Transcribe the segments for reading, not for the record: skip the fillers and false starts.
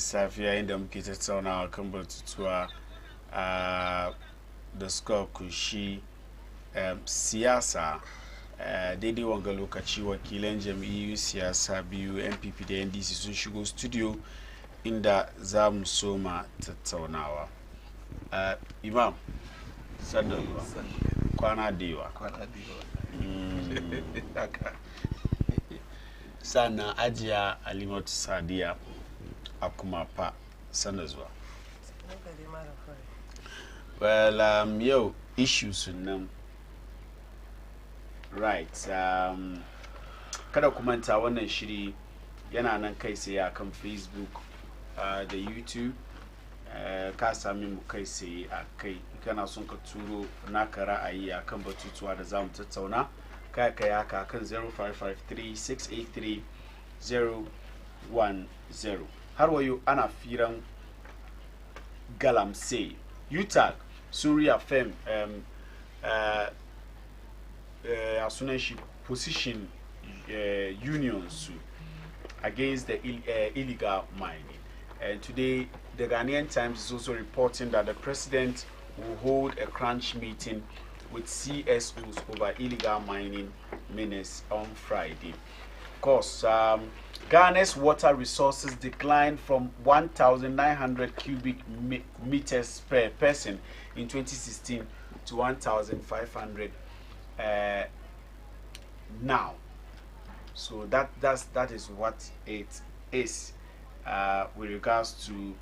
Safiya inda muke tattaunawa kan batutuwa da suka kunshi siyasa daidai wanga lokaci wakilan jam'iyyu siyasa biyu NPP da NDC sun shigo studio inda za mu soma tattaunawa. Imam Sadalwa kwana da yawa sannan ajiya Alimatu Sadiya a kuma fa sana zuwa. Well, yau issues nan right kada ku manta wannan shiri yana nan kai sai akan Facebook da YouTube ka sami mu kai sai a kai kana son ka turo naka ra'ayi akan batutuwa da zamu tattauna kai kai haka kan 0553-683-010 har wayo ana firan galamsey utah sun reaffirm a sunan shi position unions against the illegal mining. And today, the Ghanaian Times is also reporting that the president will hold a crunch meeting with CSOs over illegal mining menace on Friday. Of course, Ghana's water resources declined from 1,900 cubic meters per person in 2016 to 1,500 now. So that is what it is with regards to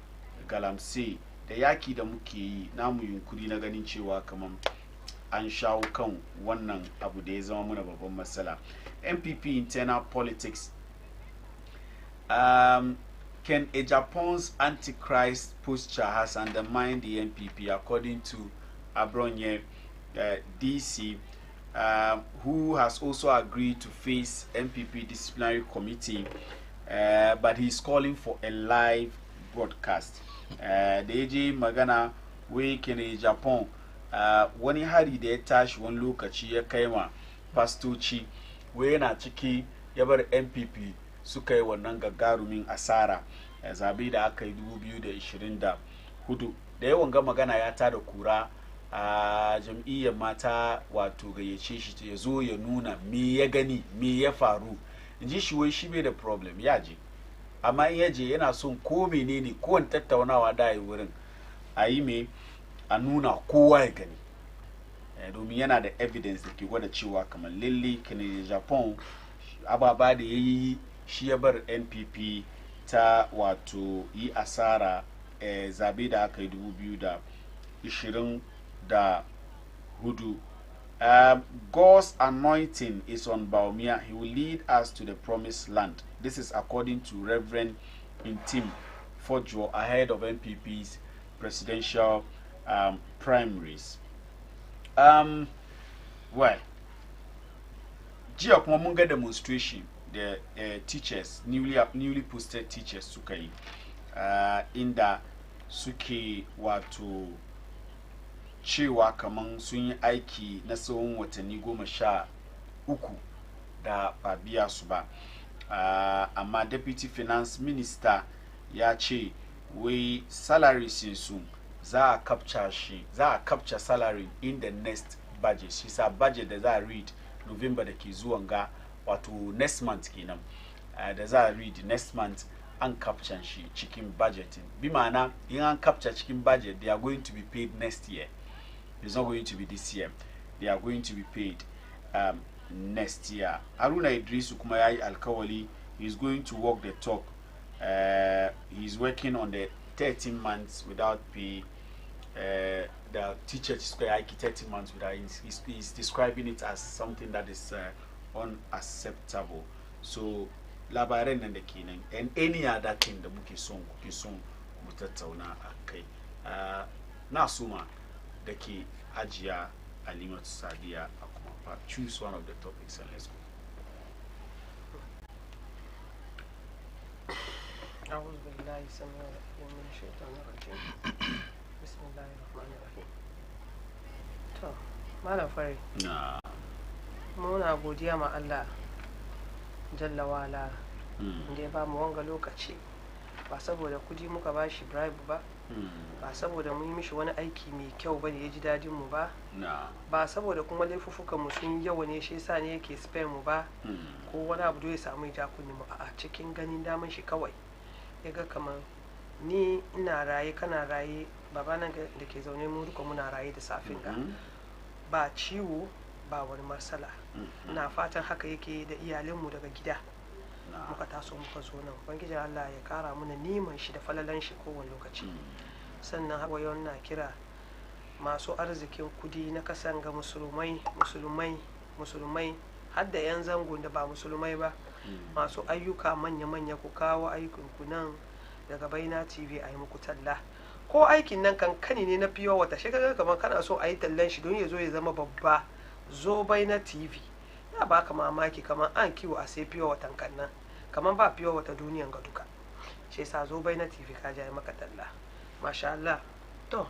galamsey da yaki da muke yi namu yunkuri na ganin cewa kaman an shawo kan wannan abu da ya zama muna babban matsala. NPP internal politics. Ken Japan's antichrist posture has undermined the NPP, according to Abronye DC, who has also agreed to face NPP disciplinary committee, but he's calling for a live broadcast. The AJ magana we Ken Japan wani hari da ya tashi wani lokaci ya kaima pastoci we yana ciki ya bar NPP suka yi wannan gagarumin asara zabe da aka yi 2024 da yawan ga magana ya tada kura a jam'iyyar mata wato gayyace shi ya zo ya nuna me ya gani me ya faru inji shi wai shi bai da problem ya je amma in ya je yana son ko menene ko wani tattaunawa da yi wurin a yi me a nuna kowa ya gani domin yana da evidence da ke gwada cewa kamar lalle Kennedy Japan ababa da ya yi shi ya bar NPP ta wato yi asara zabe da aka yi 2024. God's anointing is on Baumia. He will lead us to the promised land. This is according to Reverend Intim Fojo ahead of NPP's presidential primaries. Well, Gia Munga demonstration, the teachers, newly posted teachers sukai inda suke wato cewa kaman sun yi aiki na tsawon watanni 13 da ba biya su ba, amma deputy finance minister ya ce wai salary su za a capture salary in the next budget. Shi sa budget da za a read November da ke zuwan ga wato next month kenan da za a read next month an capture shi cikin budgeting bi ma'ana in an capture cikin budget they are going to be paid next year. It's not going to be this year. They are going to be paid next year. Haruna Idrisu kuma yayi alkawali he's going to walk the talk. He's working on the 13 months without pay. The teacher is going 13 months without. He's describing it as something that is unacceptable. So labaran nan da kenan and any other thing da muke son mu tattauna akai. Na suma da ke ajiya Alimatu Sadiya a kuma fa choose one of the topics and let's go. أعوذ بالله السميع العليم من الشيطان الرجيم بسم الله الرحمن الرحيم. To malam fari muna godiya ma Allah jalla wala da ya ba mu wanga lokaci ba saboda kudi muka bashi bribe ba, ba saboda mun yi mishi wani aiki mai kyau bane ya ji dadin mu ba, ba saboda kuma laifuffukan mu sun yawa ne shi yasa ne yake spare mu ba, ko wani abu da ya samu ya kunni mu, a cikin ganin daman shi kawai yaga kamar ni ina raye kana raye, baba nan da ke zaune mu duka muna raye da safin ga ba ciwo ba wani matsala. Ina fatan haka yake da iyalinmu daga gida muka taso muka zo nan. Ubangiji Allah ya kara mana niman shi da falalan shi kowane lokaci. Sannan haka yau na kira masu arzikin kudi na kasan ga musulmai har da yan zangon da ba musulmai ba, masu ayyuka manya-manya ku kawo aikin ku nan daga Baina TV a yi muku talla, ko aikin nan kankani ne na fiye wata shekara kamar kana so a yi tallan shi don ya zo ya zama babba, zo Baina TV ya baka mamaki kamar an kiwo a sai fiye watan kan nan kamar ba fiye wata duniyan ga duka, shi sa zo Baina TV ka ja maka talla. Masha Allah. To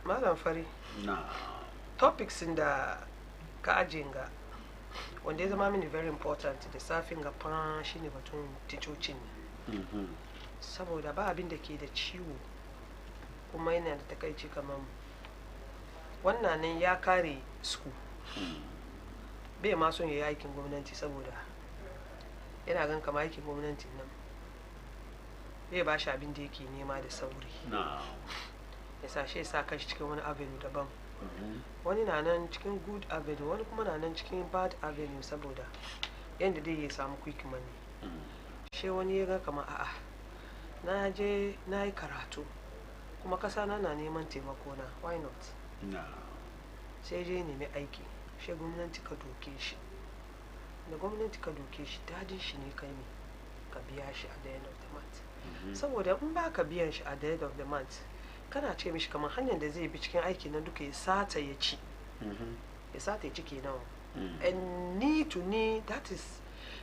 Malam Fari, topics da ka ajiye ga wanda ya zama mini very important da safin ga fa shine batun ticocin ne. Saboda ba abin da ke da ciwo kuma yana da takaici kamar wannan nan ya kare school bai ma son ya yi aikin gwamnati saboda yana gan kama aikin gwamnati nan bai ba shi abin da yake nema da sauri, ya sa shi ya sa kashi cikin wani avenue daban. Wani na nan cikin good avenue, wani kuma na nan cikin bad avenue saboda yadda dai ya samu quick money. Shi wani ya ga kama a'a na je na yi karatu kuma kasa na neman taimako na, why not? Sai je nemi aiki, shi gwamnati ka doke shi, da gwamnati ka doke shi dadin shi ne kai ne ka biya shi at the end of the month. Saboda in ba ka biyan shi at the end of the month kana ce mishi kamar hanyar da zai bi cikin aiki na duka ya sata ya ci, ya sata ya ci kenan. And ni to ni that is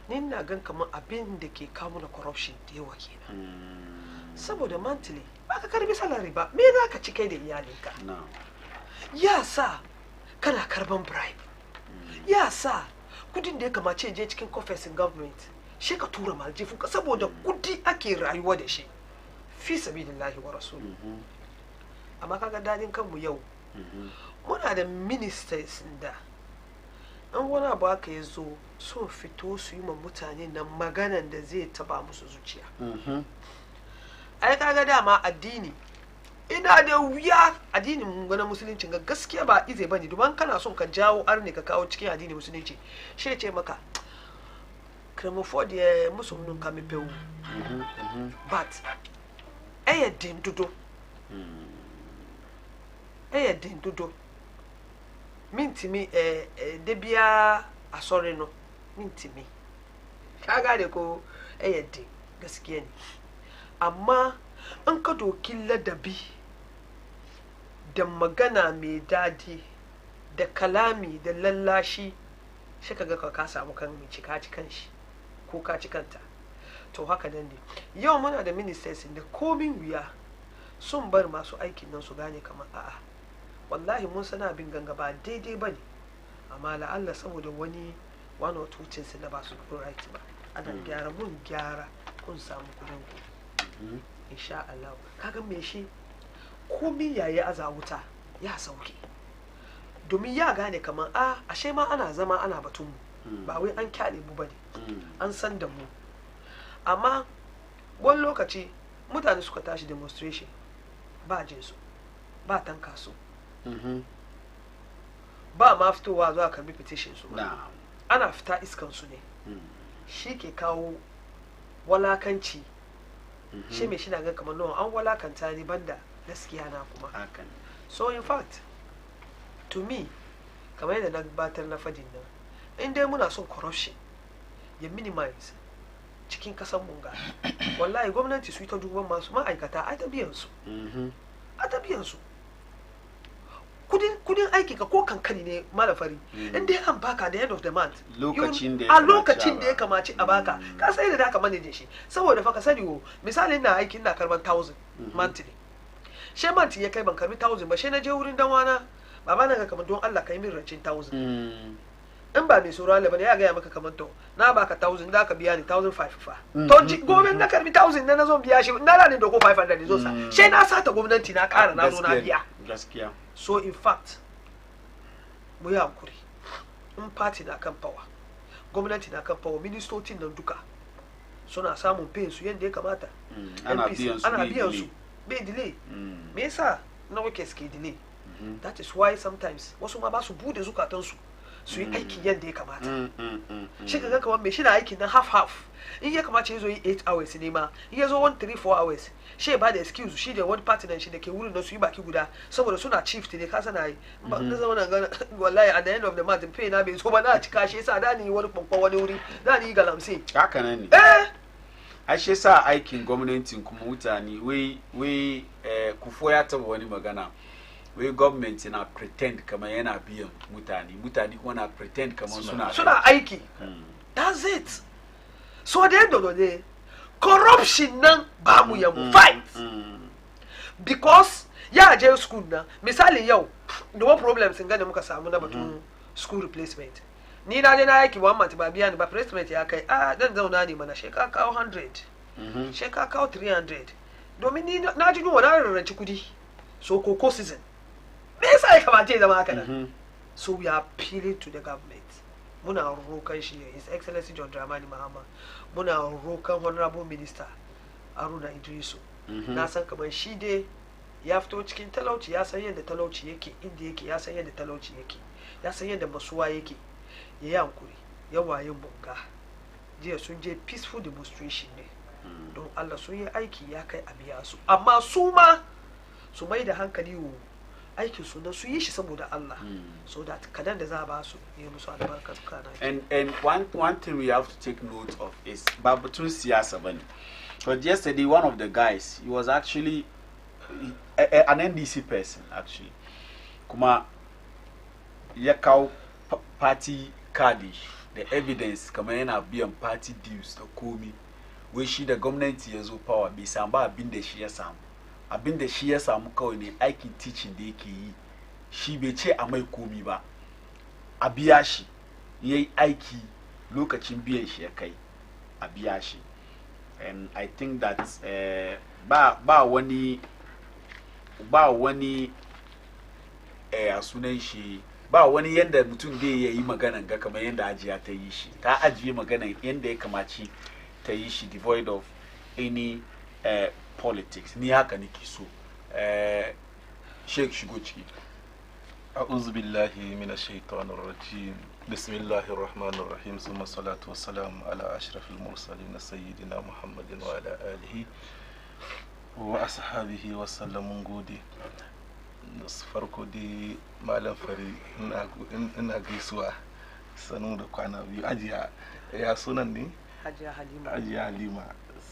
ni na gan kamar abin da ke kawo na corruption da yawa kenan. Saboda monthly ba ka karbi salary ba, me za ka ci kai da iyalinka? Ya sa kana karban bribe, ya sa kudin da ya kamace je cikin coffers government shi ka tura maljifinka saboda kudi ake rayuwa da shi fi sabilillahi wa rasulu. Amma kaga dadin kanmu yau muna da ministers da an wani abu aka yi zo sun fito su yi ma mutane na maganan da zai taba musu zuciya. Ai kaga dama addini ina da wuya, addinin wani musulunci ga gaskiya ba ize bane, domin kana son ka jawo arne ka kawo cikin addinin musulunci shi ce maka kremophobia musulmin ka mepewu but din dudo mintimi debia asore no mintimi kaga da ko din gaskiya ne, amma an ka doki ladabi da magana mai dadi da kalami da lallashi shi kaga ka samu kan mai cika cikan shi ko ka cikanta. To haka nan ne yau muna da ministers da komin wuya sun bar masu aikin nan su gane kamar a'a wallahi mun sana bin ganga ba daidai ba ne, amma la'alla saboda wani one or two things da ba su right ba ana gyara mun gyara kun samu kudin ku insha Allah. Kaga me shi komin yayi aza wuta ya sauke domin ya gane kamar ashe ma ana zama ana batun mu ba wai an kyale mu bane, an san da mu. Amma wani lokaci mutane suka tashi demonstration ba jinsu ba tanka su ba ma fitowa zuwa karbi petition su ba, ana fita iskan su ne shi ke kawo walakanci. Shi mai shi na ga kamar nawa an walakanta ni banda gaskiya na kuma. So in fact to me kamar yadda na gabatar na fadin nan, in dai muna son corruption ya minimize cikin kasan munga, wallahi gwamnati su yi ta duban masu ma'aikata a tabiyan su kudin aiki ka ko kankani ne malafari in dai an baka da end of the month lokacin da ya kamace a baka ka sai da ka manage shi. Saboda fa ka sani wo misali ina aiki ina karban 1000 monthly, she month ya kai ban karbi 1000 ba, she na je wurin dan wana baba na ga kamar don Allah kai min rancin 1000 in ba mai tsoron Allah ba ya gaya maka kamar to na baka 1000 da ka biya ni 1500 fa to gobe na karbi 1000 na zo biya shi na ne da ko 500 zo sa sai na sata gwamnati na kara na zo na biya gaskiya. so in fact mu ya hankuri in party na kan power gwamnati na kan power ministocin nan duka suna samun pay su yadda ya kamata ana biyan su bai delay me yasa na wake suke delay that is why sometimes wasu ma ba su bude zukatansu su yi aikin yadda ya kamata shi ka ga kamar mai shi na aikin na half in ya kamata ya zo yi 8 hours ne ma in ya zo 1-3-4 hours shi ba da excuse shi da wani partner shi da ke wurin da su yi baki guda saboda suna shift ne ka sana yi na zama na gana wallahi at the end of the month pay na bai zo ba na cika shi yasa da ni wani kwankwan wani wuri da ni galamse haka nan ne ashe sa aikin gwamnatin kuma mutane wai kufo ya taba wani magana wai gwamnati na pretend kamar yana biyan mutane kuma na pretend kamar suna aiki that's it so at the end of the day corruption nan ba mu ya mu fight because ya je school na misali yau da wani problem sun gane muka samu na batun school replacement ni na je na aiki 1 month ba biya ni ba replacement ya kai dan zauna ne mana sheka kawo 100 sheka kawo 300 domin ni na ji nuwa na rarranci kudi so koko season me yasa ya kamata ya zama haka nan so we are appealing to the government muna rokan shi his excellency John Dramani Mahama muna rokan honorable minister Aruna Idrisu na san kamar shi dai ya fito cikin talauci ya san yadda talauci yake inda yake ya san yadda talauci yake ya san yadda masuwa yake ya yi hankuri ya waye bunga jiya sun je peaceful demonstration ne don Allah sun yi aiki ya kai a biya su amma su ma su mai da hankali wo aikin su na su yi shi saboda Allah so that kadan da za a ba su yi musu albarka kana and one thing we have to take note of is ba batun siyasa bane but yesterday one of the guys he was actually an NDC person actually kuma ya kawo party card the evidence kamar yana biyan party dues da komi wai shi da gwamnati ya zo power bai samu ba abin da shi ya samu abin da shi ya samu kawai ne aikin teaching da yake yi shi bai ce a mai komi ba a biya shi ya yi aiki lokacin biyan shi ya kai a biya shi and I think that ba wani a sunan shi ba wani yanda mutum zai yi maganan ga kamar yanda ajiya ta yi shi ta ajiye maganan yanda ya kamaci ta yi shi devoid of any politics ni haka nake so sheik shigo ciki a'udhu billahi minash shaitanir rajim bismillahir rahmanir rahim summa salatu wassalamu ala ashrafil mursalin sayyidina muhammadin wa ala alihi wa ashabihi wa sallamun gode farko dai malam fari ina gaisuwa sanu da kwana biyu ajiya ya sunan ne ajiya halima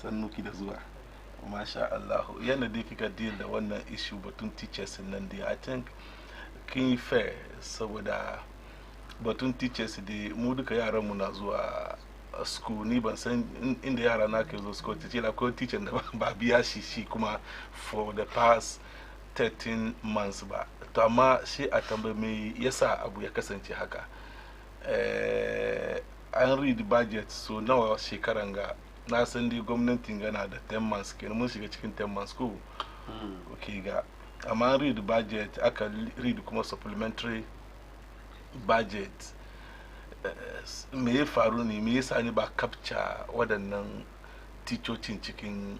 sannuki da zuwa masha Allah yana da kika deal da wannan issue batun teachers nan dai I think kin fair saboda batun teachers dai mu duka yaran mu na zuwa school ni ban san inda yara na ke zo school ko teacher da ba biya shi kuma for the past 13 months ba to amma shi a tambaye me yasa abu ya kasance haka an read budget so nawa shekaran ga na san dai gwamnatin gana da 10 months kenan mun shiga cikin 10 months ko okay ga amma an read budget aka read kuma supplementary budget me ya faru ne me yasa ni ba capture waɗannan teachocin cikin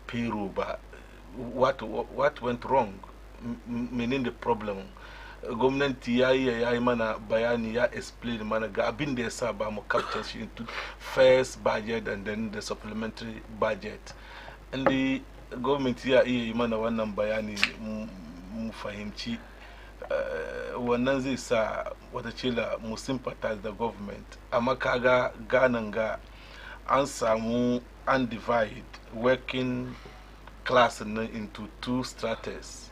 payroll ba what went wrong meaning the problem gwamnati ya yi mana bayani ya explain mana ga abin da ya sa ba mu capture shi into first budget and then the supplementary budget and gwamnati ya iya yi mana wannan bayani mu fahimci wannan zai sa watakila mu sympathize the government amma kaga ganan ga an samu undivided working class into two stratas,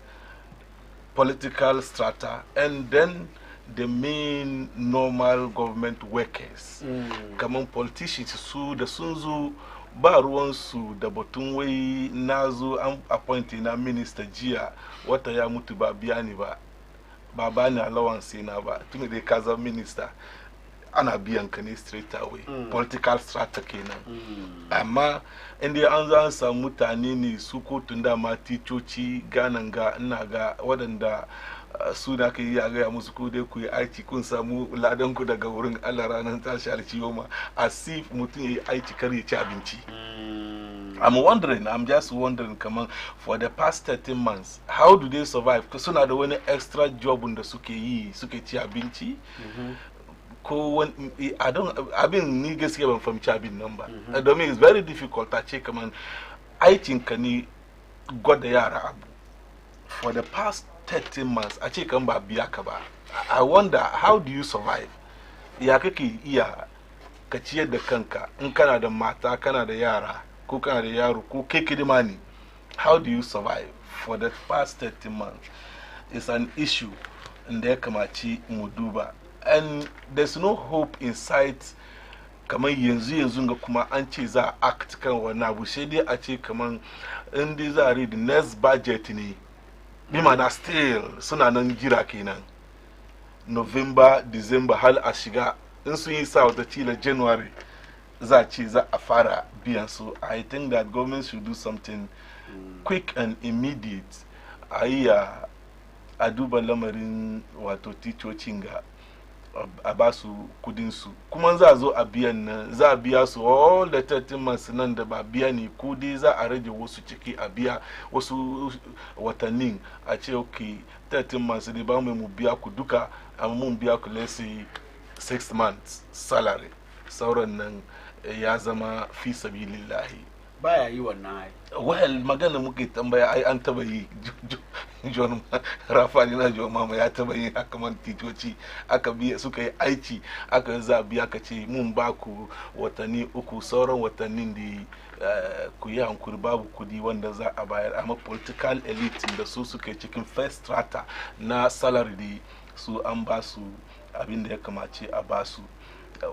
political strata and then the main normal government workers. Kaman politicians su da sun zo ba ruwansu da batun wai na zo an appointing na minister jiya wata ya mutu ba biya ni ba baba ni allowance na ba tun da ka zama minister ana biyan ka ne straight away political strategy kenan amma inda an samu mutane ne su ko tunda ma ticoci ganan ga ina ga waɗanda su da ka yi a gaya musu ko dai ku yi aiki kun samu ladan ku daga wurin Allah ranar tashi alciyoma asif mutum ya yi aiki kar ya ci abinci. I'm just wondering, come on, for the past 13 months, how do they survive? Because suna da wani extra job da suke yi, suke ci abinci. Ko wani, abin ni gaskiya ban fahimci abin nan ba. Domin it's very difficult a ce kaman aikin ka ni gwada yara abu. For the past 13 months, a ce kan ba biya ka ba. I wonder, how do you survive? Ya kake iya ka ciyar da kanka in kana da mata, kana da yara. Ko kana da yaro ko kai kidima ne, how do you survive for the past 13 months? It's an issue in da ya kamaci mu duba, and there's no hope in sight. Kamar yanzu ga kuma an ce za a act kan wannan abu, sai dai a ce kamar in dai za a read next budget ne bi mana still suna nan jira kenan November, December har a shiga in sun yi sa wata cila January za a fara biyan su. I think that government should do something quick and immediate. A duba lamarin wato ticocin ga a ba su kudin su, kuma za zo a biyan nan za a biya su all the 13 months nan da ba biya ne kudi za a rage wasu ciki a biya wasu watannin a ce okay 13 months ne ba mu biya ku duka amma mun biya ku let's say 6 months salary, sauran nan ya zama fi sabilillahi. Baya yi wannan ai. Well, magana muke tambaya ai an taba yi John Rafani na John Mama ya taba yi haka man titoci aka biya suka yi aiki aka za biya ka ce mun ba ku watanni 3 sauran watannin da ku yi hankuri babu kudi wanda za a bayar, amma political elite da su suka cikin first strata na salary da su an ba su abin da ya kamace a ba su.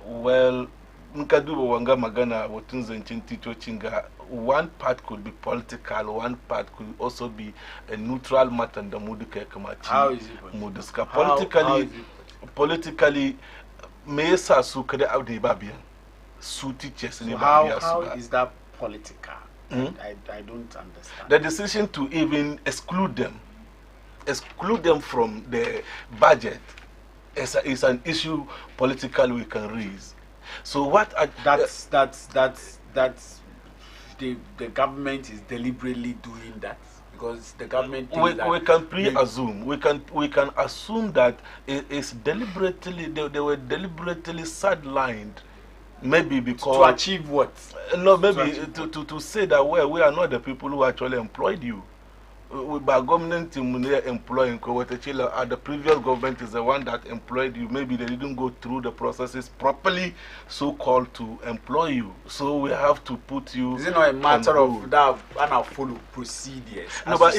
Well, in ka duba wanga magana watun zancen titocin ga, one part could be political, one part could also be a neutral matter da mu duka ya kamaci mu diska politically me yasa su kada abu ba biyan su teachers ne ba biya su ba. How is that political? I don't understand. The decision to even exclude them from the budget is an issue politically we can raise. So what that's the government is deliberately doing that, because the government we can pre-assume we can assume that it is deliberately they were deliberately sidelined, maybe because to achieve what? No, maybe to say that we are not the people who actually employed you. By government employing the previous government is the one that employed you. Maybe they didn't go through the processes properly, so called to employ you. So we have to put you. Is it not a matter of that and follow procedures? No, but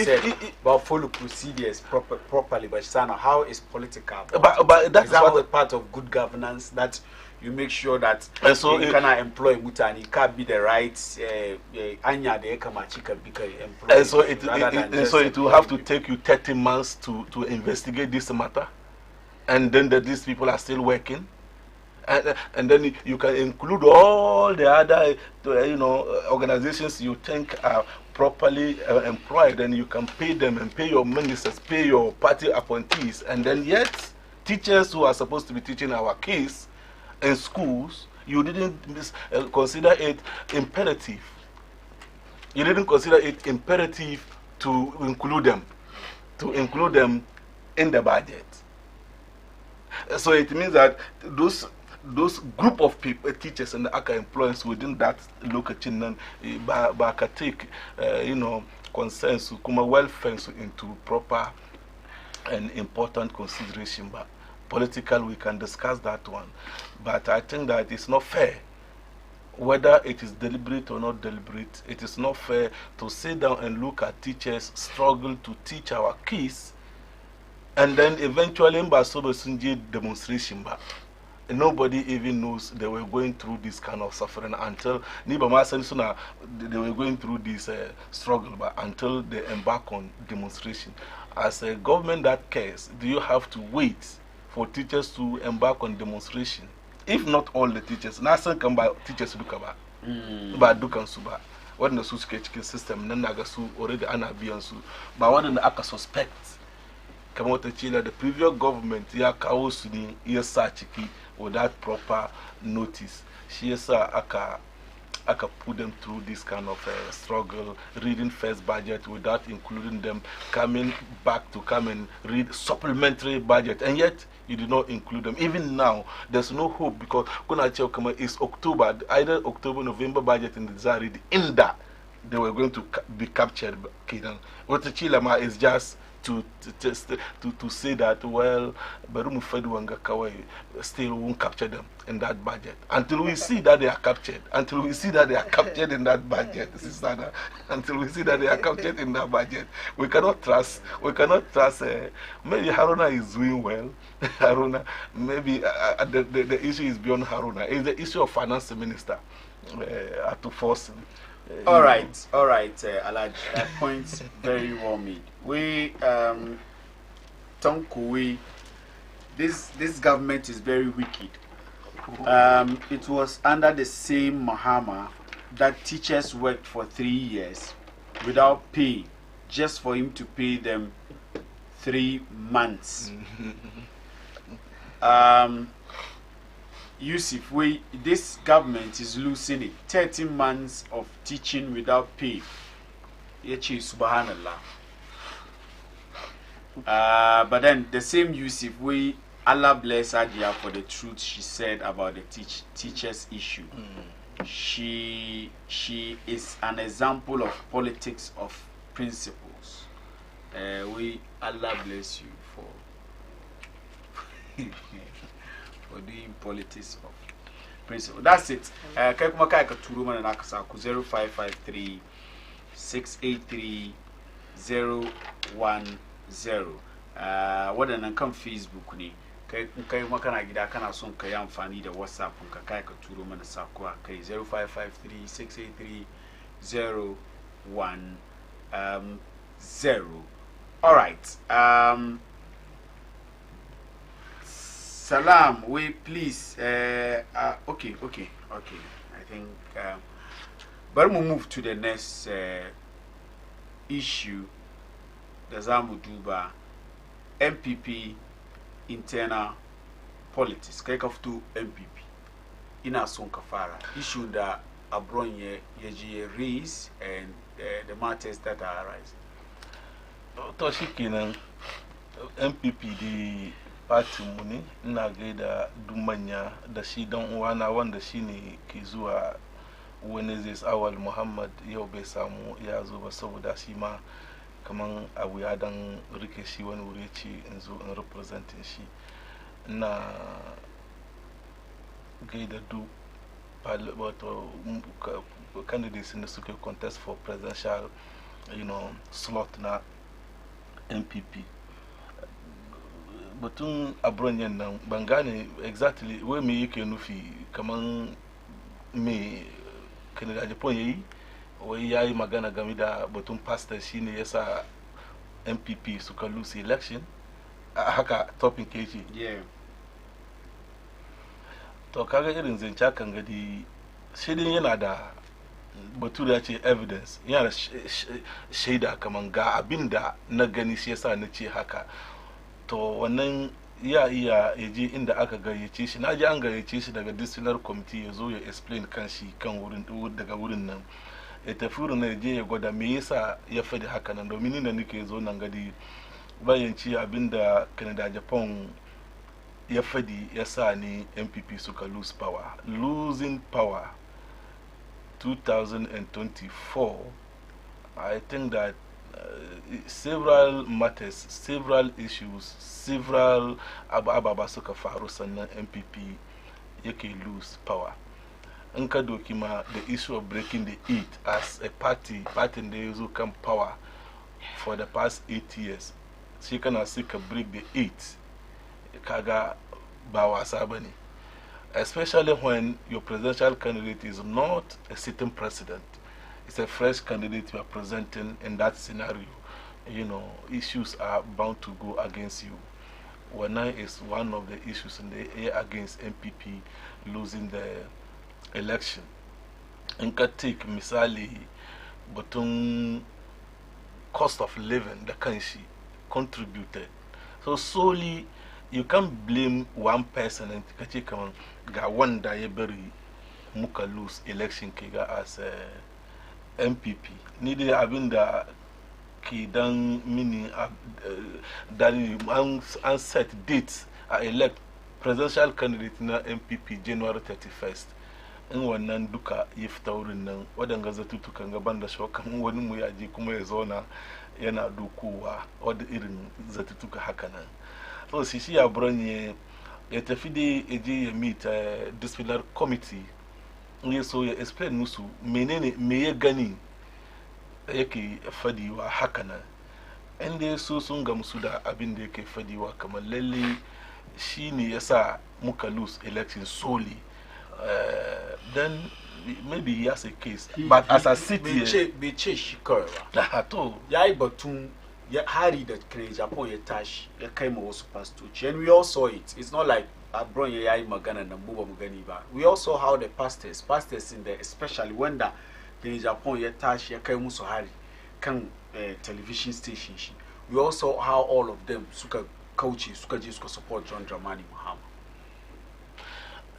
follow procedures properly. But Sana, how is political? But that's what part of good governance that you make sure that you cannot employ mutani, it can't be the right anya the ekamachika employee. And so it will have to take you 30 months to investigate this matter, and then these people are still working, and then you can include all the other organizations you think are properly employed, and you can pay them and pay your ministers, pay your party appointees, and then yet teachers who are supposed to be teaching our kids in schools, you didn't consider it imperative. You didn't consider it imperative to include them in the budget. So it means that those group of people, teachers and the employees within that location, take consensus, welfare into proper and important consideration. But political, we can discuss that one. But I think that it's not fair, whether it is deliberate or not deliberate. It is not fair to sit down and look at teachers struggle to teach our kids, and then eventually demonstration. nobody even knows they were going through this kind of suffering until they were going through this struggle, but until they embark on demonstration. As a government that cares, do you have to wait for teachers to embark on demonstration? If not all the teachers, Nasan can buy teachers look about Dukan Suba. What the Susketch system, Nanagasu already Anabiansu, but what the Aka suspect. Come out the previous government, ya Kaosuni, ya Sachiki, without proper notice. She is Aka put them through this kind of struggle, reading first budget without including them, coming back to come and read supplementary budget, and yet you did not include them. Even now, there's no hope because it's October, either October, November budget in the Tsarin, in that they were going to be captured. What the Chilama is just to say that, well, Barumu Feduanga Kawai still won't capture them in that budget. Until we see that they are captured. Until we see that they are captured in that budget, until we see that they are captured in that budget, we cannot trust, maybe Haruna is doing well. Haruna, maybe the issue is beyond Haruna. It's the issue of finance minister to force. All right, Alaj, that point's very well made. We, Tonkuwi, this government is very wicked. It was under the same Mahama that teachers worked for 3 years without pay, just for him to pay them 3 months. Yusuf, this government is losing it. 13 months of teaching without pay. Yechi subhanallah. But then the same Yusuf, Allah bless Adia for the truth she said about the teachers issue. She is an example of politics of principles. Allah bless you for for doing politics of principle. That's it. Kaikumaka Katuru and Akasaku 0553 683 010. What an uncome Facebook ni. Kaikumaka Nagida Kana Son Kayam Fani the WhatsApp from Kakai Katuru and Sakwa 0553 683 010. All right. Salam, please. Okay. I think. But we'll move to the next issue. The Zamuduba MPP internal politics. Take off to MPP. In a son kafara issue that Abronye Yeji raise and the matters that are arising. Toshikinan MPP the party muni na gaida dumanya da shi dan uwana wanda shine ke zuwa Wednesdays awal Muhammad yau bai samu ya zo ba saboda shi ma kaman abu ya dan rike shi wani wuri ce in zo in representing shi na gaida du wato candidates in the suke contest for presidential slot na MPP. Batun abronyen nan ban gane exactly wai me yake nufi kaman me Canada Japan yayi wai yayi magana game da batun pastor shine yasa MPP suka lose election haka topic keji. Yeah. To kaga irin zance kan gadi shi din yana da bature ya ce evidence yana da shaida kaman ga abinda na gani shi yasa na ce haka. To wannan ya iya yaje inda aka gayyace shi naji an gayyace shi daga disciplinary committee ya zo ya explain kan shi kan wurin daga wurin nan ya tafi wurin ya je ya gwada me yasa ya fadi haka nan domin ni da nake zo nan gadi bayanci abinda Canada Japan ya fadi yasa ni MPP suka lose power. Losing power 2024, I think that several matters, several issues, several ababa suka faru sannan MPP yake lose power. In ka doki ma the issue of breaking the eight as a party da ya zo kan power for the past 8 years, shi kana sai ka break the eight kaga ba wasa bane. especially when your presidential candidate is not a sitting president. It's a fresh candidate you are presenting. In that scenario, issues are bound to go against you. Wana is one of the issues in the air against MPP losing the election. In ka take misali batun cost of living the country contributed. So solely you can't blame one person and kace kaman ga wanda ya bari muka lose election ke ga as MPP. Ni dai abinda ke dan mini dali an set dates a elect presidential candidate na MPP January 31st. In wannan duka ya fita wurin nan waɗanga zatutukan gaban da shokan wani mu yaji kuma ya zauna yana dukowa wadda irin zatutuka haka nan. So shi ya buronye ya tafi da ya je ya meet disciplinary committee ya so ya explain musu menene me ya gani yake fadiwa haka nan. Inda ya so sun gamsu da abin da yake fadiwa kamar lalle shi ne ya sa muka lose election solely. Then maybe he has a case. But as a city, Beche Shikowa. Yai Batun, Harry that crazy upon your tash, your came also past to. And we all saw it. It's not like I brought Yai Magana and Muba Muganiba. We also how the pastors in there, especially when that in Japan, your tash, your came also Harry, can television station. We also how all of them, Suka coaches, Suka Jisko support John Dramani Muhammad.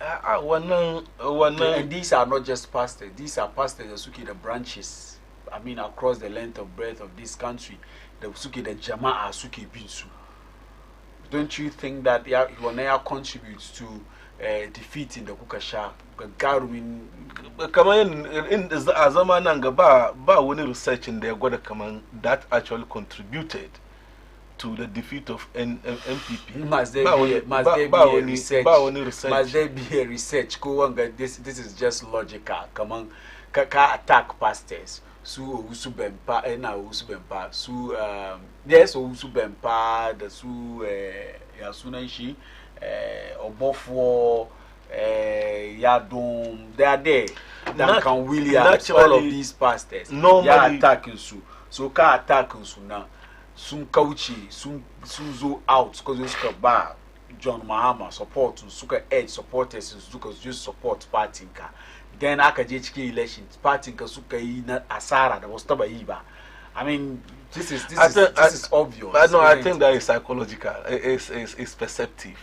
And these are not just pastors. These are pastors that suki the branches. I mean, across the length of breadth of this country, the suki the Jama'a suki binsu. Don't you think that Iwanaya contributes to defeating the Kukasha? Garwin. Come in Azamananga ba wani research in there got that actually contributed to the defeat of MPP. Must there be a research? Must there be a research? This is just logical. Come on, ka attack pastors. Su usubempa na usubempa. Su yes usubempa. The su yasunaishi obofo yadom. They are there. Duncan Williams. All of these pastors. Normally attacking su. So ka attacking su now. Some coachy, some zo out because you bar John Mahama support to suka edge supporters because just support party ka. Then aka je cikin elections party ka suka yi na asara da wasu taba yi ba. I mean this is obvious. I think that is psychological. It's perceptive.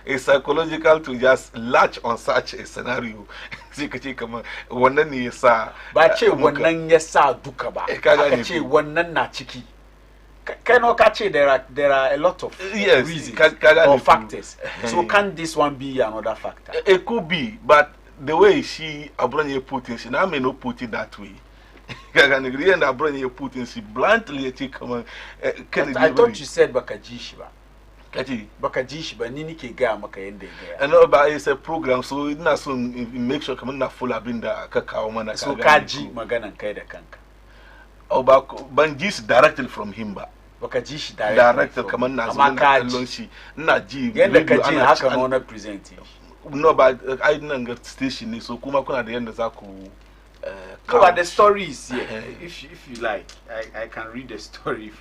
It's psychological to just latch on such a scenario. Wannan ne yasa ba ce wannan yasa duka ba. Aka ce wannan na ciki. Kano kache there are a lot of reasons or factors. So can this one be another factor? It could be, but the way she Abranye put it, she now may not put it that way. She bluntly I thought you said Bakajishiba. Bakajishiba nini ke ga maka yende ga. And no, but it's a program, so it not so make sure come na full abinda kakao mana. So kaji maganan kai da kanka. Oh, Banjis directly from him ba. Bakajishi director kaman na zuwa kallon shi ina ji yanda kaji haka ma na present. No, but I didn't station ne so kuma kuna da yanda za ku no, but the story is here. If you like, I can read the story.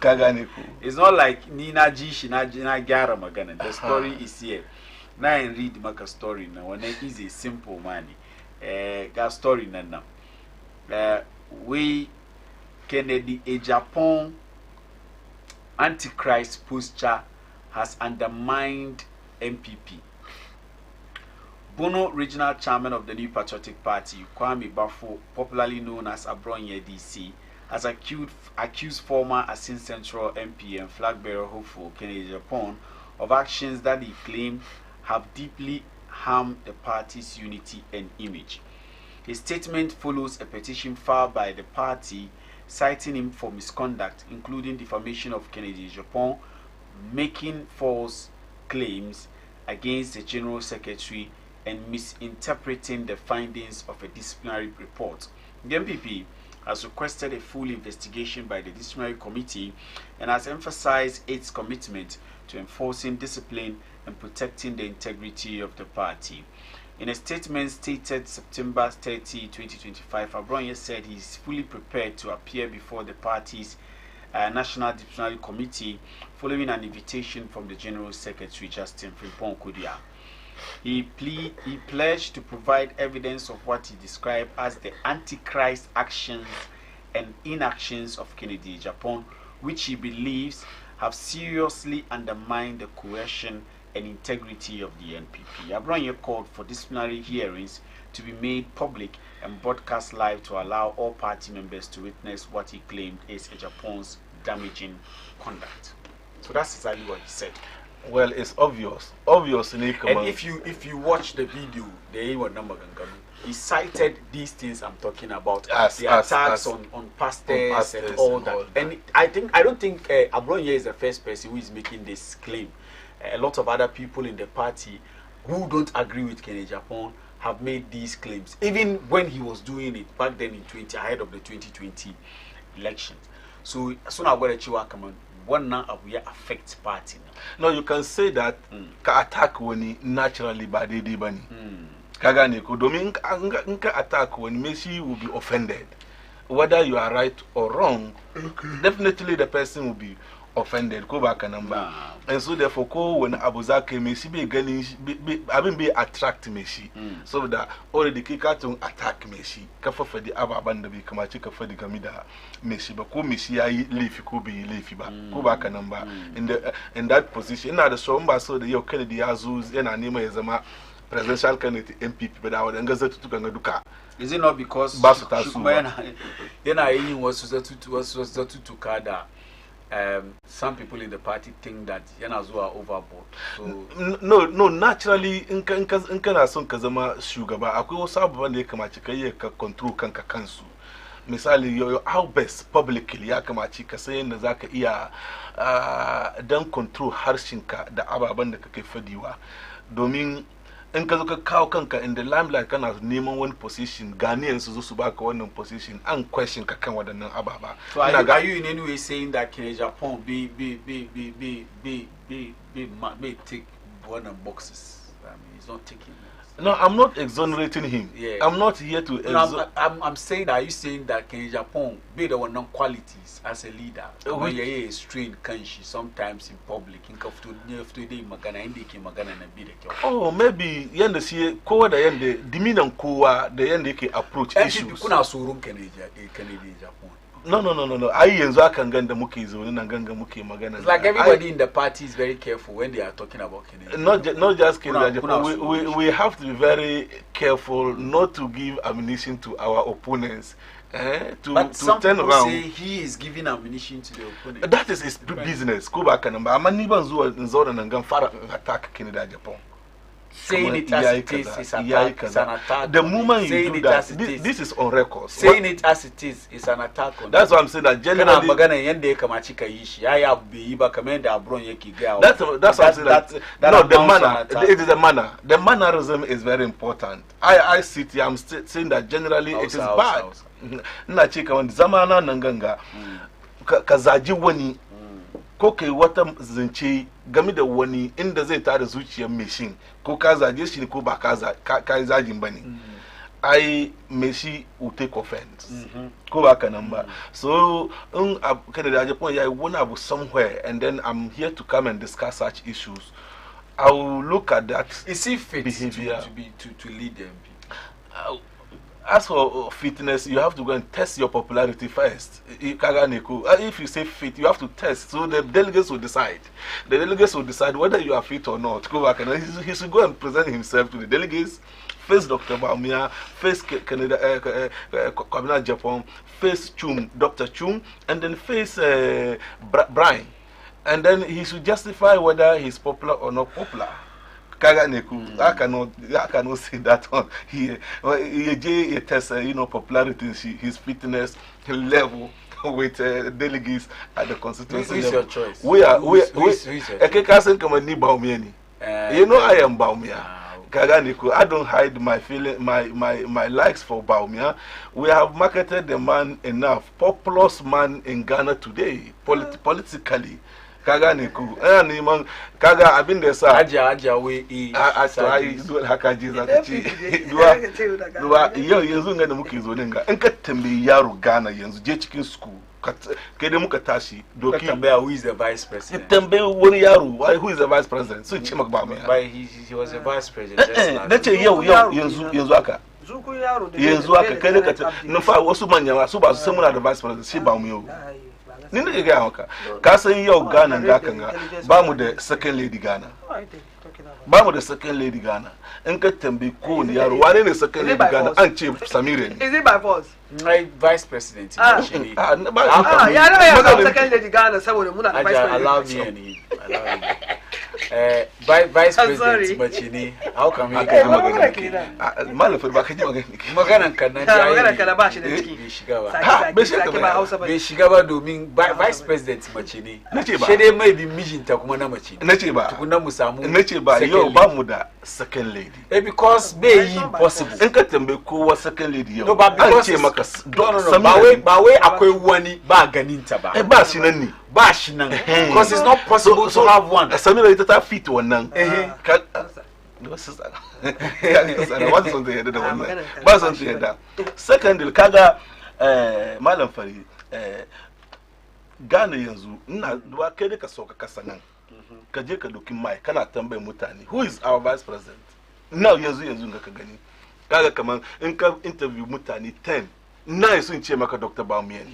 It's not like Nina Jishi na gyara magana. The story is here. Now I read maka story now. When it is a simple money. Got story now. We Kennedy a Japan Antichrist posture has undermined MPP. Bono, regional chairman of the New Patriotic Party, Kwame Bafo, popularly known as Abronye DC, has accused former Asin Central MP and flag bearer hopeful Kennedy Japan of actions that he claimed have deeply harmed the party's unity and image. His statement follows a petition filed by the party citing him for misconduct, including defamation of Kennedy Japan, making false claims against the General Secretary, and misinterpreting the findings of a disciplinary report. The MPP has requested a full investigation by the disciplinary committee and has emphasized its commitment to enforcing discipline and protecting the integrity of the party. In a statement stated September 30, 2025, Abronye said he is fully prepared to appear before the party's National Disciplinary Committee following an invitation from the General Secretary, Justin Frimpong Kudia. He pledged to provide evidence of what he described as the antichrist actions and inactions of Kennedy Japan, which he believes have seriously undermined the cohesion and integrity of the NPP. Abronye called for disciplinary hearings to be made public and broadcast live to allow all party members to witness what he claimed is Japan's damaging conduct. So that's exactly what he said. Well, it's obvious. Obvious, and if you watch the video, he cited these things I'm talking about, the attacks on pastors and all that. And I don't think Abronye is the first person who is making this claim. A lot of other people in the party who don't agree with Kennedy Japan have made these claims, even when he was doing it back then ahead of the 2020 elections. So as soon as I got a one now we affect party. No, you can say that ka attack when naturally by the bani. Kagane ko domin nka attack when Messi will be offended. Whether you are right or wrong, definitely the person will be offended. Go back a number. And so therefore when Abuzake Messi be attract Messi. So that already kikatung attack Messi. Kafa for the ababanda be kamachika for the gamida Messi. But ko Messi I leave ko be leave ba. Go back a number. In that position. Now the somba so the Kennedy Azuz and anima is a presidential candidate MPP, but I would engage to Gangaduka. Is it not because some people in the party think that Yanazu are overboard? So no, naturally, in Kanason Kazama Sugaba, I could also have one Kamachika control Kanka Kansu. Misali, how best publicly, Yakamachika saying Nazaka Ia don't control Harshinka, the Ababanda Kefediwa. Domin in Kazuka Kaukanka in the limelight kind of name one position, Ghanaians Susubaka one position, and question Kakanwa than Ababa. So are you in any way saying that Japan may take one of boxes? I mean, he's not taking. No, I'm not exonerating him. Yeah. I'm not here to. No, I'm saying, are you saying that Japan be the one qualities as a leader? When you are strained, kanshi sometimes in public, in today magana indiki magana na be the. Oh, maybe yende see kowa da yende demeanor kowa da yende ke approach issues. Kuna sorum Kennedy Japan. No. I yenzo akanganda muke izoni na ganga muke magana. It's like everybody in the party is very careful when they are talking about Kennedy. Not just Kennedy Japan. We have to be very careful not to give ammunition to our opponents. But some turn people around. say he is giving ammunition to the opponent. That is his business. Kuba kanamba. Amaniba nzora na ngam attack Kennedy Japan. Saying it as it is an attack. The moment you do that, this is on record. Saying it as it is an attack. That's why I'm saying that generally. That's what I'm saying No, the manner. It is the manner. The mannerism is very important. I sit here. I'm saying that generally it is bad. Na chika wani zamana nanganga kazaji wani ko kai wata zance game da wani inda zai tada zuciyar meshin ko ka zaje shi ko ba ka zajin bane ai meshi will take offense ko ba ka nan ba so in kada da Japan yayi wani abu somewhere and then I'm here to come and discuss such issues. I will look at that. Is he fit behavior to lead them? As for fitness, you have to go and test your popularity first. If you say fit, you have to test. So the delegates will decide. The delegates will decide whether you are fit or not. Go back and he should go and present himself to the delegates. Face Dr. Baumia, face Canada, Japan, face Dr. Chum, and then face Brian. And then he should justify whether he's popular or not popular. I cannot say that on here. He tests, popularity, his fitness level with delegates at the constituency level. Your choice? I am Baumia. I don't hide my feeling, my likes for Baumia. We have marketed the man enough, populous man in Ghana today, politically. kaga ne ku neman kaga abin da yasa aja we a sai duwar haka ji za ta ci duwa yau yanzu ga da muke zo din ga in ka tambayi yaro Ghana yanzu je cikin school kai da muka tashi doki tambaya who is the vice president tambayi wani yaro who is the vice president sun ce maka ba mu he was a vice president nace yau yanzu aka yanzu aka kai da ka nufa wasu manya su ba su san muna da vice president shi ba mu yau ni ne ga maka ka san yau Ghana ga kan ga ba mu da second lady Ghana ba mu da second lady Ghana in ka tambayi ko ni yaro wane ne second lady Ghana an ce Samire ne is it by force vice president actually ya na second lady Ghana saboda muna da vice president allow me vice president mace ne how can we ga malafin ba ka ji maganan kan nan maganan kan ba shi da ciki bai shiga ba domin vice president mace ne shi dai mai bin mijinta kuma na mace nace ba tukunan mu samu nace ba yau ba mu da second lady because bai yi possible in ka tambaye kowa second lady yau an ce maka ba wai akwai wani ba ganin ta ba ba shi nan ne ba shi nan because it's not possible to have one Samira ita ta fit wannan ka ba son ta yadda da wannan ba son ta yadda secondly kaga malam fari Ghana yanzu ina duwa kai da ka sauka kasa nan ka je ka dokin mai kana tambayar mutane who is our vice president now yanzu ga ka gani kaga kaman in ka interview mutane 10 9 sun ce maka Dr. Bawumia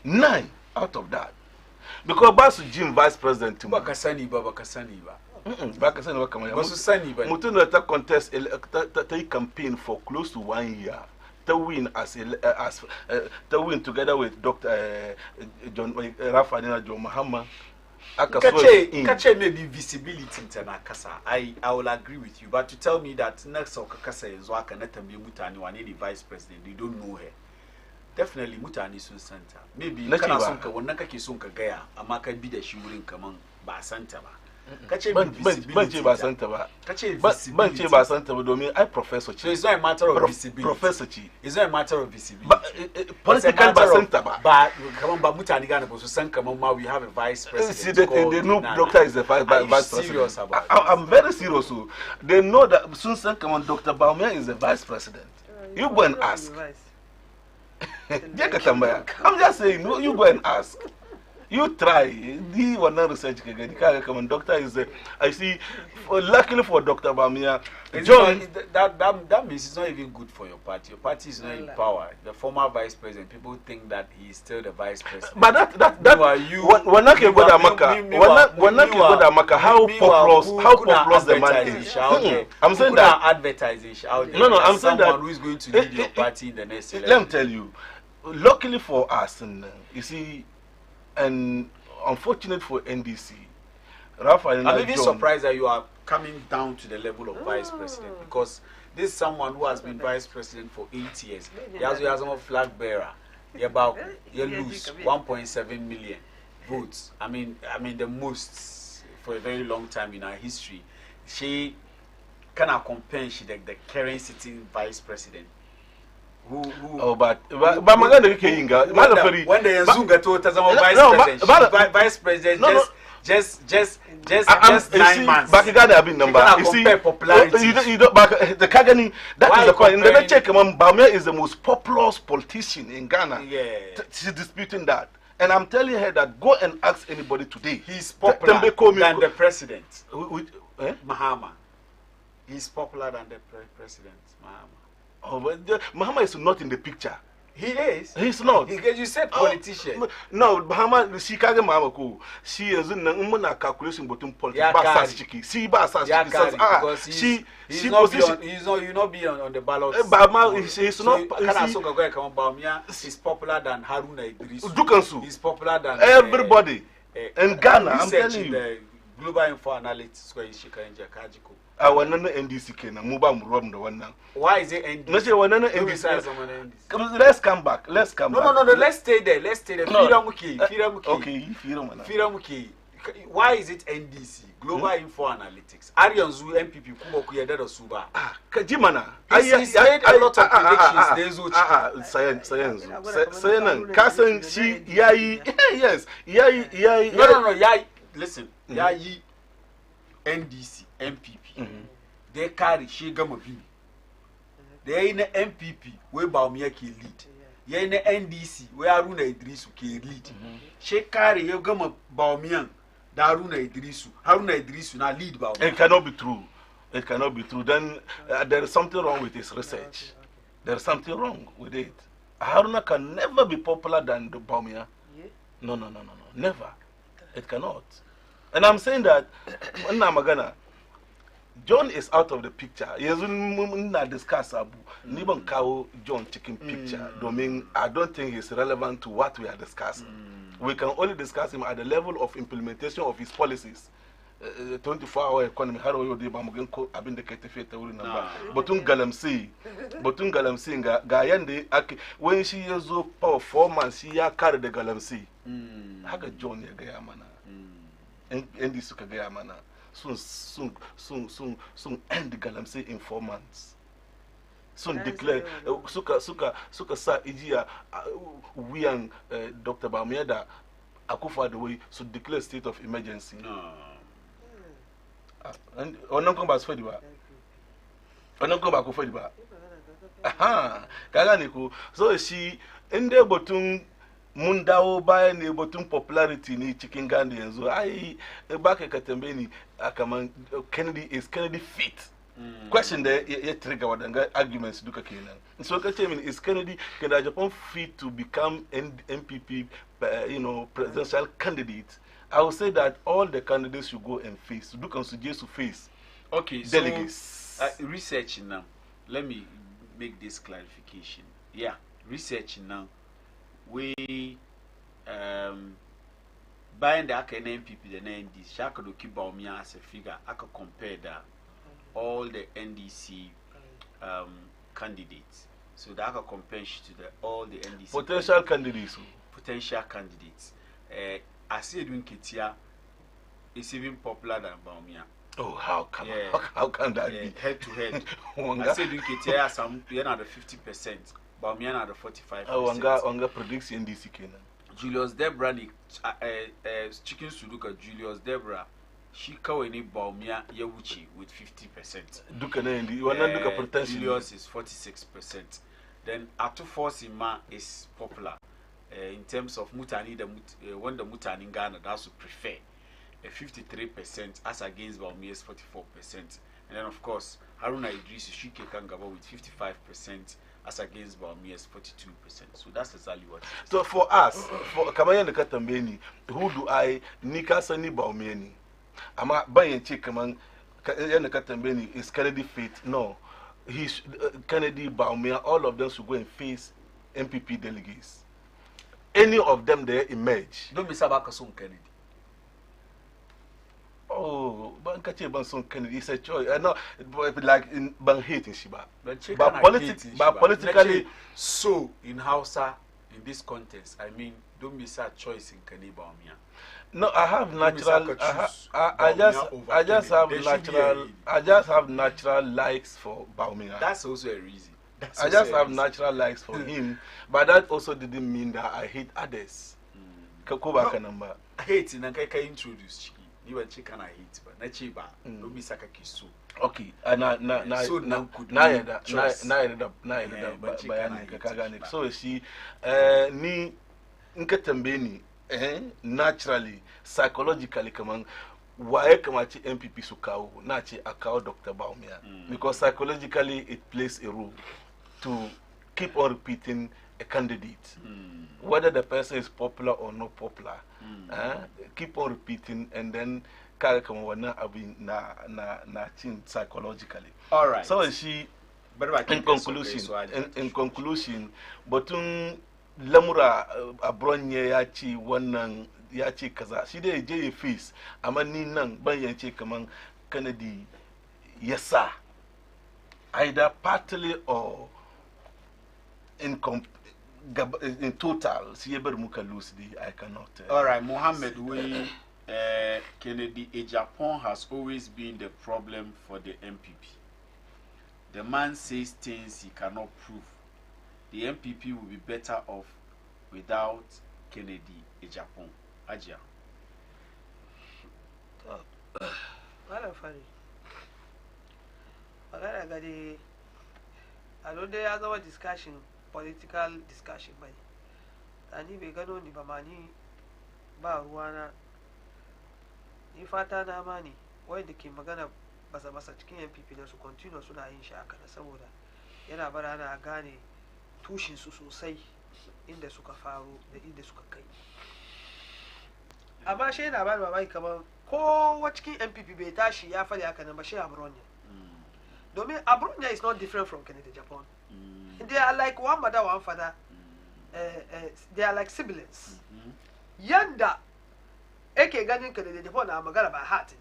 9 out of that because ba su jin vice president ba ka sani ba ba ka sani ba kamar ba su sani ba mutum da ta contest ta yi campaign for close to 1 year ta win ta win together with Dr. John Rafadina John Mahama kace maybe visibility ta na kasa I will agree with you but to tell me that next sauka kasa yanzu aka na tambaye mutane wane ne vice president they don't know her definitely mutane sun santa maybe kana son ka wannan kake son ka gaya amma ka bi da shi wurin kaman ba santa ba kace ban ce ba santa ba kace ban ce ba santa ba domin ai professor ce so it's not a matter of visibility professor ce it's not a matter of visibility political ba santa ba kaman ba mutane gane ba su san kaman ma we have a vice president see they know Doctor is the vice president I'm very serious they know that sun san kaman Dr. Bawumia is the vice president you go and ask I'm just saying, you go and ask. You try. The one research come on, doctor is I see. Luckily for Dr. Bawumia, John, that means it's not even good for your party. Your party is not in power. The former vice president, people think that he is still the vice president. But that when I can go to Amaka, how populous the man is. I'm saying that advertising out there. No, I'm saying that who is going to lead your party in the next election. Let me tell you, luckily for us, you see, and unfortunate for NDC, I'm even surprised that you are coming down to the level of vice president because this is someone who has been vice president for 8 years. He has a flag bearer. You lose 1.7 million votes. I mean the most for a very long time in our history. She cannot compare the current sitting vice president. But magana kake yin ga malafari wanda yanzu ga to ta zama vice president just 9 months ba ka gane abin nan ba you see you don't the kagani that is the point the check man Bawumia is the most populous politician in Ghana. She's disputing that and I'm telling her that go and ask anybody today he's popular than the president Mahama. He's popular than the president Mahama. Oh, but Mahama is not in the picture. He is. He's not. Because you said politician. No, Mahama, she can't Mahama ko. She is in the calculation between politics. Because he's not be on the ballot. He's not. He's popular than Haruna Idris. Dukansu. He's popular than everybody in Ghana. I'm telling you. The global info analytics where he's Kajiko. Wannan NDC kenan mu ba mu ruwan da wannan. Why is it NDC? Nace wannan NDC. Let's come back. No, let's stay there. Fira muke. Okay, fira mana. Fira muke. Why is it NDC? Global Info Analytics. Har yanzu MPP kuma ku yarda da su ba. Ka ji mana. He's made a lot of predictions da yazo. Sayan ka san shi yayi yes, yayi. No, yayi. listen, ya yi NDC, MPP. They carry she gama bi. They in the MPP where Baumia ke lead. Ya in the NDC where Haruna Idrisu ke lead. She carry you gama Baumia da Haruna Idrisu na lead Baumia. It cannot be true. It cannot be true. Then there is something wrong with his research. There is something wrong with it. Haruna can never be popular than the Baumia. No. Never. It cannot. And I'm saying that Magana, John is out of the picture. Yes, discuss Abu. Niban Kao John taking picture. I don't think he's relevant to what we are discussing. We can only discuss him at the level of implementation of his policies. 24-hour economy, how do you do Bamugenko abin the Ketefet number? Botun Galamsi, Gayande, when she is so power 4 months, she carried the Galamsi. Haga John Yagayamana. And this Sukagayamana. Soon end the Galamsi in 4 months. Soon declare Suka Sa Ijia, we and Dr. Bamieda Akufa the way should declare state of emergency. And come back for the bar. Come back for the bar. Aha, Kaganiko. So she in the bottom Mundao by the bottom popularity ni chicken gandhi and so I back at Katambeni Akaman Kennedy is Kennedy fit. Question there yet trigger what arguments do Kakinan. So is Kennedy Japan fit to become MPP presidential candidate? I will say that all the candidates should go and face. Do can suggest to face. Okay, delegates. So research now. Let me make this clarification. Yeah, research now. We buying the NPP, the NDC. I could keep Baumia as a figure. I could compare that all the NDC candidates. So that I could compare to all the NDC potential candidates. Potential candidates. I see doing Ketia is even popular than Baumia. Oh, how can that be? Head to head. I say doing Ketia some the 50%, Baumia the 45%. Oh, Wanga predicts NDC Kenan. Julius Debra chicken suduka Julius Debra she kaweni Baumia Yawuchi with 50%. Dukana you want to look at potential. Julius is 46%. Then Atu Forsima is popular. In terms of Mutani, when the Mutani in Ghana, that's would prefer 53% as against Baumia's 44%. And then, of course, Haruna Idris Shike Kangaba with 55% as against Baumia's 42%. So that's exactly what it is. So for us, for Kamayan the Katambeni, who do I Nikasani Baumiani? Ama buying Chikaman the Katambeni is Kennedy Fate. No, he's Kennedy Baumia, all of them should go and face MPP delegates. Any of them there emerge. Don't be Sabakasun Kennedy. Oh, Bankachi Banson Kennedy is a choice. I know, like in Ban hating Shiba. But politically, so in Hausa, in this context, I mean, don't miss a choice in Kennedy Baumia. No, I have natural. I just have natural likes for Baumia. That's also a reason. I just have natural likes for him, but that also didn't mean that I hate others. Kakubaka number. Hate in a kaka introduce chicken. You were chicken I hate, but not chiba. No be saka kisu. Okay, so she ni nkatambeni naturally psychologically kaman why kamachi MPP sukao nachi akao Dr. Baumia because psychologically it plays a role to keep on repeating a candidate whether the person is popular or not popular keep on repeating and then psychologically. All right. So she in conclusion batun lamura abronye yachi wannan yachi kaza shi dai je face amma ni nan ban yance kaman Kennedy yasa either partly or in total see ber muka lose I cannot all right Mohammed we Kennedy Japan has always been the problem for the MPP. The man says things he cannot prove. The MPP will be better off without Kennedy Japan. Ajia. Malam Fari. Magana ga dai a don dai ya zama discussion, political discussion bai. Ni bai gano ni ba ma ni ba ruwana. Ni fata na ma ne wanda ke magana basa cikin MPP na su continue suna yin shi haka saboda yana bara ana gane tushin su sosai inda suka faro da inda suka kai. Amma shi yana ba da mamaki kamar kowa cikin MPP bai tashi ya faɗi haka nan ba shi Abronya. Domin Abronya is not different from Kennedy Japan. They are like one mother, one father. They are like siblings. Yanda ake ganin Kennedy Japan na magana ba heart.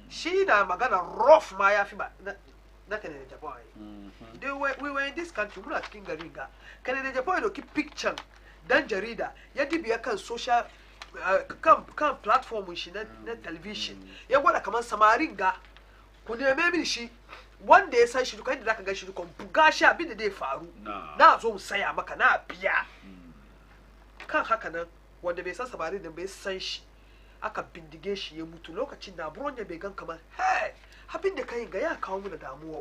Shi na magana rough ma ya fi ba na Kennedy Japan. We were in this country, muna cikin garin ga. Kennedy Japan ya doki picture dan jarida ya dibiya kan social kan platform shi na television. Ya gwada kamar samarin ga ku neme min shi wanda ya san shi duka inda zaka ga shi duka buga shi abin da zai faru na zo mu saya maka na biya kan haka nan wanda bai san samarin da bai san shi aka bindige shi ya mutu lokacin da Abronya bai gan kamar hey abin da kai ga ya kawo mu da damuwa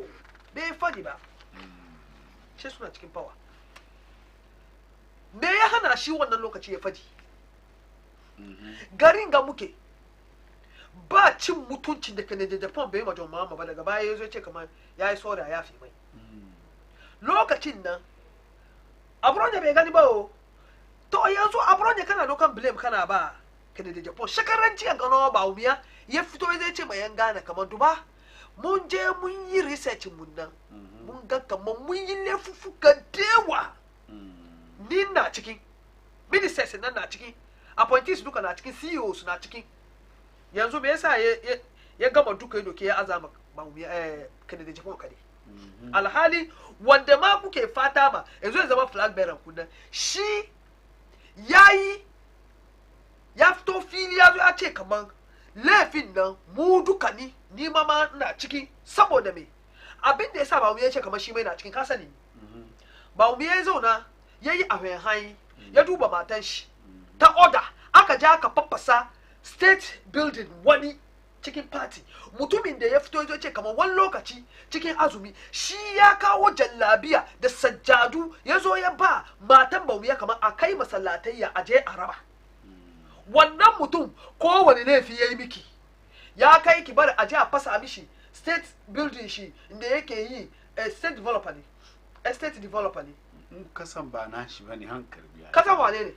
bai fadi ba shi suna cikin power me ya hana shi wannan lokaci ya fadi garin ga muke ba cin mutuncin da Kennedy Japan bai ma John Mahama ba daga baya yazo ce kamar yayi soda ya fi mai lokacin nan Abronya bai gani ba o to yanzu Abronya kana dokan blame kana ba Kennedy Japan shakaranci an gano ba umiya ya fito zai ce mai yan gane kamar duba mun je mun yi research mun nan mun ga kamar mun yi laifuka dewa ni na cikin ministers nan na cikin appointees duka na cikin CEOs na cikin yanzu me yasa ya gama duka ya doke ya azama ba mu Kennedy Japan kade alhali wanda ma kuke fata ma yanzu ya zama flag bearer kun nan shi ya fito fili ya zo ya ce kaman laifin nan mu duka ni ma ina ciki saboda me abin da yasa ba mu ya ce kaman shi mai na cikin ka sani ba mu ya zauna yayi a hayi ya duba matan shi ta order aka ja aka faffasa state building wani cikin party mutumin da ya fito ya ce kamar wani lokaci cikin azumi shi ya kawo jallabiya da sajjadu ya zo ya ba matan baumiya kamar a kai masallatayya a je a raba wannan mutum kowane laifi ya yi miki ya kai ki bar a je a fasa mishi state building shi inda yake yi state developer ne estate developer ne kasan ba na shi bane hankali biya kasan wane ne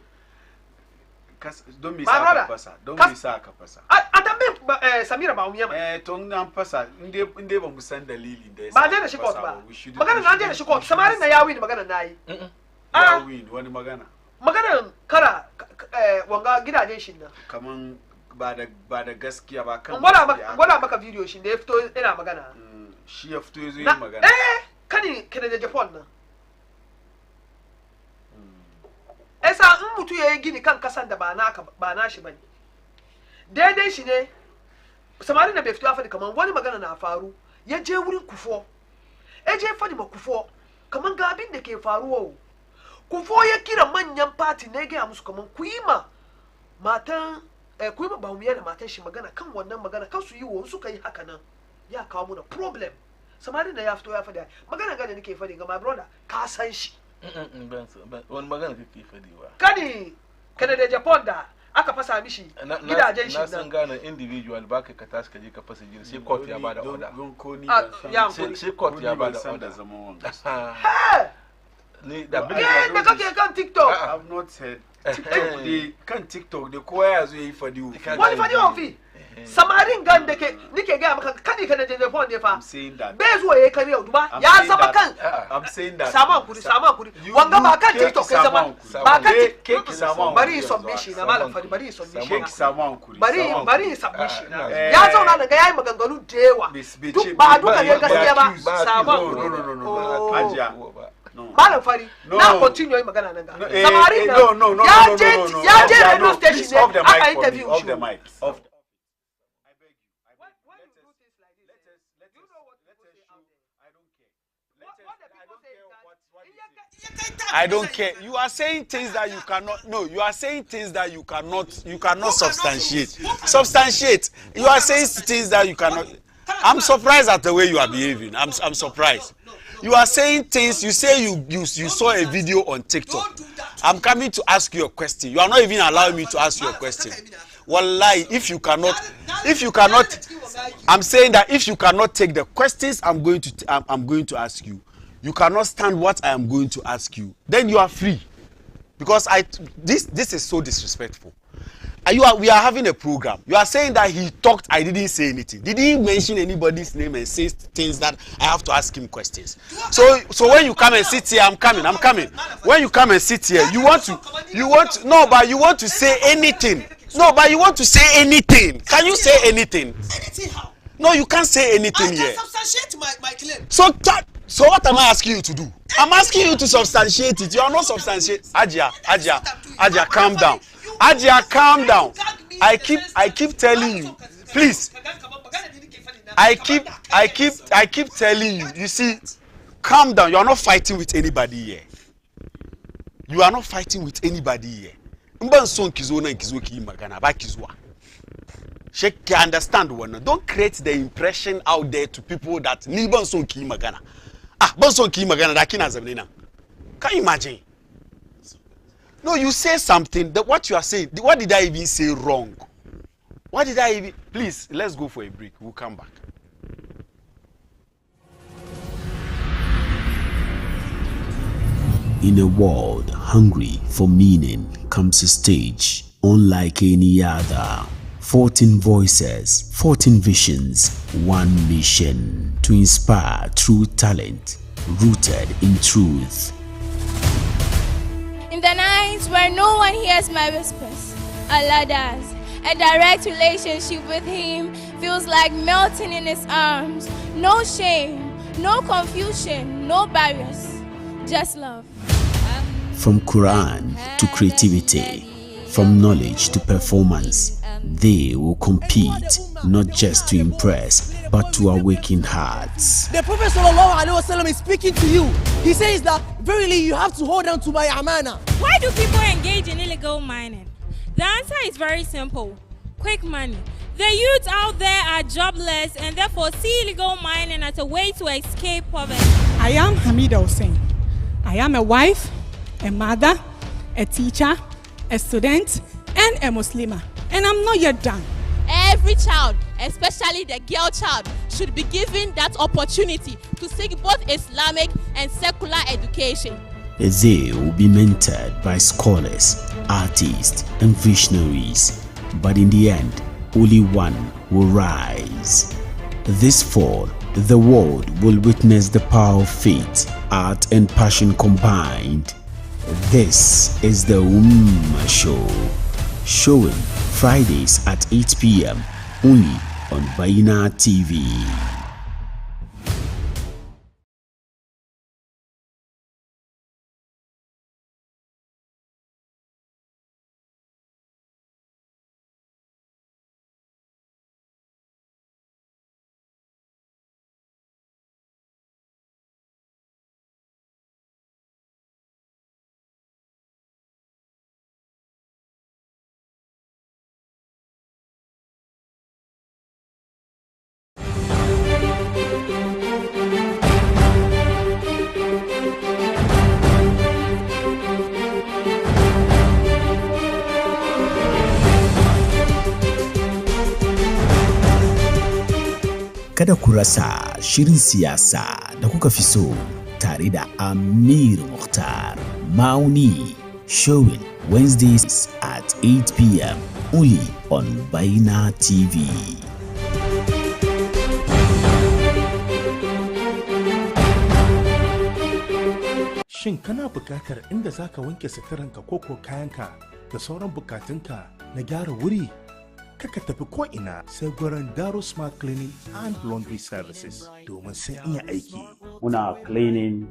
don me sa ka fasa don me sa ka fasa a tambayin Samira ba umiya ma to an fasa inde ba mu san dalilin da yasa ba da shi court ba magana na je da shi court samarin na yawi ne magana nayi yawi wani magana kara wanga gidajen shi nan kaman ba da gaskiya ba kan gwada maka video shi da ya fito ina magana shi ya fito yazo yin magana kani Kennedy Japan nan esa in mutu ya yi gini kan kasan da ba na shi bane daidai shi ne samarin da bai fito ya faɗi kamar wani magana na faru ya je wurin kufo ya je faɗi ma kufo kamar ga abin da ke faruwa kufo ya kira manyan party ne gaya musu kamar ku yi ma baumiya da matan shi magana kan wannan magana kan su yi wa suka yi haka nan ya kawo muna problem samarin da ya fito ya faɗi magana ga da nake faɗi ga my brother ka san shi wani magana kake fadiwa kani Kennedy Japan da aka fasa mishi gidajen shi na san gane individual ba ka tashi ka je ka fasa gida sai court ya bada order sai court ya bada order ni da bin da kake kan TikTok I have not said kan TikTok da kowa ya zo yayi fadiwo wani fadiwo fi samarin gan da ke nike gaya maka kani Kennedy Japan ne fa bai zuwa yayi kariya duba ya zama kan I'm saying that sama kuri wanga ba kan TikTok ya zama ba kan keke sama bari submission na malam fari bari submission keke sama kuri bari submission ya zauna daga yayi maganganu da yawa duk ba duka ne gaskiya ba sama kuri no ajiya malam fari na continue yi magana nan ga samarin ya je radio station ne aka interview shi I don't care. You are saying things that you cannot. No, you are saying things that you cannot. You cannot substantiate. Substantiate. You are saying things that you cannot. I'm surprised at the way you are behaving. I'm surprised. You are saying things. You say you saw a video on TikTok. I'm coming to ask you a question. You are not even allowing me to ask you a question. Wallahi, if you cannot, I'm saying that if you cannot take the questions I'm going to ask you, you cannot stand what I am going to ask you, then you are free. Because this is so disrespectful. We are having a program. You are saying that he talked, I didn't say anything. Did he mention anybody's name and say things that I have to ask him questions? So when you come and sit here, I'm coming. When you come and sit here, you want to say anything. No, but you want to say anything. Can you say anything? Anything how? No, you can't say anything here. I can substantiate my claim. So what am I asking you to do? I'm asking you to substantiate it. You are not substantiating. Ajia, calm down. Ajia, calm down. I keep telling you, please. I keep telling you. You see, calm down. You are not fighting with anybody here. You are not fighting with anybody here. Shake understand one. Don't create the impression out there to people that Niban son ki magana. Bonson ki magana da kina zamnina. Can you imagine? No, you say something. That what you are saying. What did I even say wrong? What did I even? Please, let's go for a break. We'll come back. In a world hungry for meaning comes a stage unlike any other. 14 voices, 14 visions, one mission to inspire true talent rooted in truth. In the nights where no one hears my whispers, Allah does. A direct relationship with Him feels like melting in His arms. No shame, no confusion, no barriers, just love. From Quran to creativity, from knowledge to performance, they will compete not just to impress, but to awaken hearts. The Prophet ﷺ is speaking to you. He says that verily you have to hold on to my amana. Why do people engage in illegal mining? The answer is very simple: quick money. The youth out there are jobless and therefore see illegal mining as a way to escape poverty. I am Hamida Hussein. I am a wife, a mother, a teacher, a student, and a Muslimah. And I'm not yet done. Every child, especially the girl child, should be given that opportunity to seek both Islamic and secular education. They will be mentored by scholars, artists, and visionaries. But in the end, only one will rise. This fall, the world will witness the power of faith, art, and passion combined. This is the Show. Showing Fridays at 8 p.m. only on Baina TV. Kada ku rasa shirin siyasa da kuka fi so tare da Amir Mukhtar Mauni, showing Wednesdays at 8 p.m. only on Baina TV. Shin kana buƙatar inda zaka wanke suturanka ko kayanka da sauran bukatunka na gyara wuri? Kaka tafi ko ina sai gurin Daro Smart Cleaning and Laundry Services domin sun iya aiki. Muna cleaning,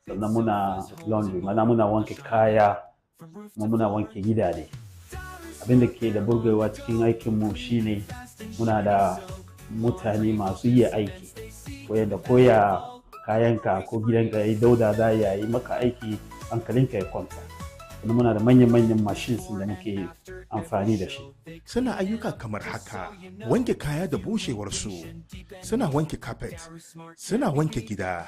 sannan muna laundry, mana muna wanke kaya, muna wanke gidaje. Abin da ke da burgewa cikin aikinmu shine muna da mutane masu iya aiki. Koya kayanka ko gidanka yayi dauda za ya yi maka aiki hankalinka ya kwanta. Kuma muna da manyan machines da muke amfani da shi. Suna ayyuka kamar haka: wanke kaya da bushewarsu, suna wanke carpet, suna wanke gida,